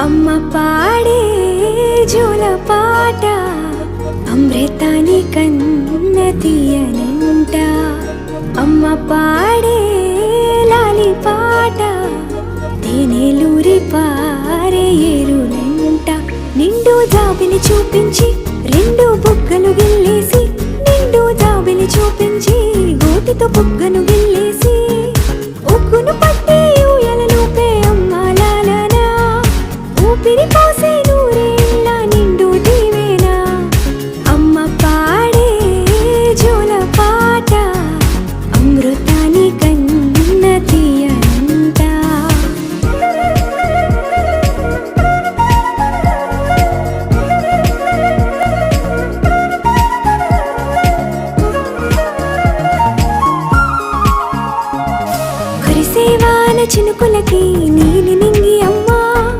అమ్మ పాడే జోల పాట అమృతాని కన్న తీయనంట. అమ్మ పాడే లాలి పాట తేనెలూరి పారే ఏరులంట. నిండు జాబిని చూపించి రెండు బుగ్గలు గిల్లేసి, నిండు జాబిని చూపించి గోటితో బుగ్గను